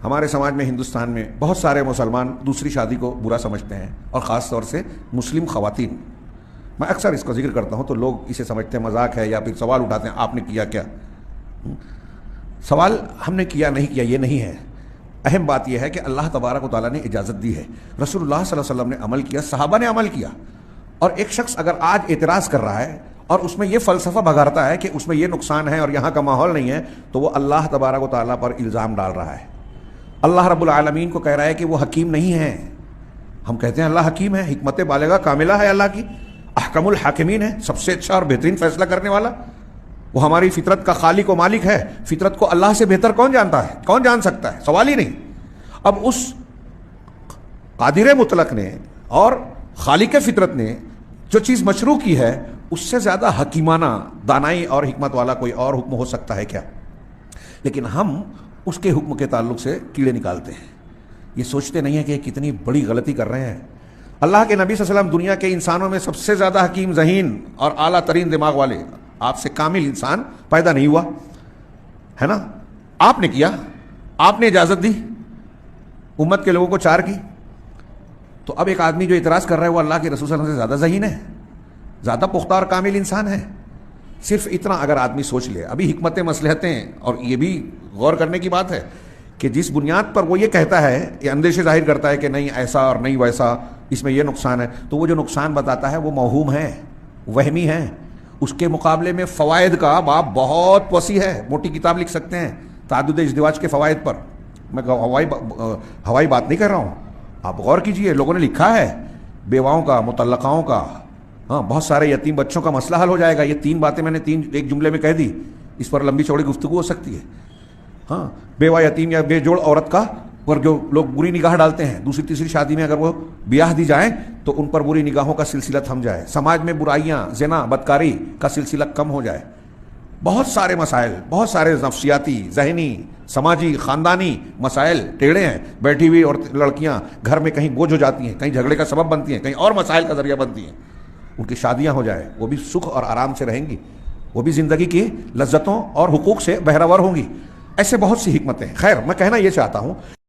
ہمارے سماج میں ہندوستان میں بہت سارے مسلمان دوسری شادی کو برا سمجھتے ہیں، اور خاص طور سے مسلم خواتین۔ میں اکثر اس کا ذکر کرتا ہوں تو لوگ اسے سمجھتے ہیں مذاق ہے، یا پھر سوال اٹھاتے ہیں آپ نے کیا کیا؟ سوال ہم نے کیا نہیں کیا یہ نہیں ہے، اہم بات یہ ہے کہ اللہ تبارک و تعالیٰ نے اجازت دی ہے، رسول اللہ صلی اللہ علیہ وسلم نے عمل کیا، صحابہ نے عمل کیا۔ اور ایک شخص اگر آج اعتراض کر رہا ہے اور اس میں یہ فلسفہ بگاڑتا ہے کہ اس میں یہ نقصان ہے اور یہاں کا ماحول نہیں ہے، تو وہ اللہ تبارک و تعالیٰ پر الزام ڈال رہا ہے۔ اللہ رب العالمین کو کہہ رہا ہے کہ وہ حکیم نہیں ہے۔ ہم کہتے ہیں اللہ حکیم ہے، حکمت بالغہ کاملہ ہے اللہ کی، احکم الحاکمین ہے، سب سے اچھا اور بہترین فیصلہ کرنے والا، وہ ہماری فطرت کا خالق و مالک ہے۔ فطرت کو اللہ سے بہتر کون جانتا ہے؟ کون جان سکتا ہے؟ سوال ہی نہیں۔ اب اس قادر مطلق نے اور خالق فطرت نے جو چیز مشروع کی ہے، اس سے زیادہ حکیمانہ، دانائی اور حکمت والا کوئی اور حکم ہو سکتا ہے کیا؟ لیکن ہم اس کے حکم کے تعلق سے کیڑے نکالتے ہیں، یہ سوچتے نہیں ہیں کہ کتنی بڑی غلطی کر رہے ہیں۔ اللہ کے نبی صلی اللہ علیہ وسلم دنیا کے انسانوں میں سب سے زیادہ حکیم، ذہین اور اعلیٰ ترین دماغ والے، آپ سے کامل انسان پیدا نہیں ہوا ہے نا؟ آپ نے کیا، آپ نے اجازت دی، امت کے لوگوں کو چار کی۔ تو اب ایک آدمی جو اعتراض کر رہا ہے وہ اللہ کے رسول صلی اللہ علیہ وسلم سے زیادہ ذہین ہے، زیادہ پختہ اور کامل انسان ہے۔ صرف اتنا اگر آدمی سوچ لے، ابھی حکمت مصلحتیں، اور یہ بھی غور کرنے کی بات ہے کہ جس بنیاد پر وہ یہ کہتا ہے، یہ اندیشے ظاہر کرتا ہے کہ نہیں ایسا اور نہیں ویسا، اس میں یہ نقصان ہے، تو وہ جو نقصان بتاتا ہے وہ موہوم ہے، وہمی ہے۔ اس کے مقابلے میں فوائد کا باب بہت وسیع ہے، موٹی کتاب لکھ سکتے ہیں تعدد ازدواج کے فوائد پر۔ میں ہوائی بات نہیں کر رہا ہوں، آپ غور کیجئے، لوگوں نے لکھا ہے بیواؤں کا، مطلقاؤں کا، ہاں بہت سارے یتیم بچوں کا مسئلہ حل ہو جائے گا۔ یہ تین باتیں میں نے ایک جملے میں کہہ دی، اس پر لمبی چوڑی گفتگو ہو سکتی ہے۔ ہاں بیوہ، یتیم یا بے جوڑ عورت کا پر جو لوگ بری نگاہ ڈالتے ہیں، دوسری تیسری شادی میں اگر وہ بیاہ دی جائیں تو ان پر بری نگاہوں کا سلسلہ تھم جائے، سماج میں برائیاں، زنا، بدکاری کا سلسلہ کم ہو جائے۔ بہت سارے مسائل، بہت سارے نفسیاتی، ذہنی، سماجی، خاندانی مسائل ٹیڑھے ہیں۔ بیٹھی ہوئی اور لڑکیاں گھر میں کہیں بوجھ ہو جاتی ہیں، کہیں جھگڑے کا سبب بنتی ہیں، کہیں اور مسائل کا ذریعہ بنتی ہیں۔ ان کی شادیاں ہو جائیں، وہ بھی سکھ اور آرام سے رہیں گی، وہ بھی زندگی کی لذتوں اور حقوق سے بہرہ ور ہوں گی۔ ایسے بہت سی حکمتیں۔ خیر، میں کہنا یہ چاہتا ہوں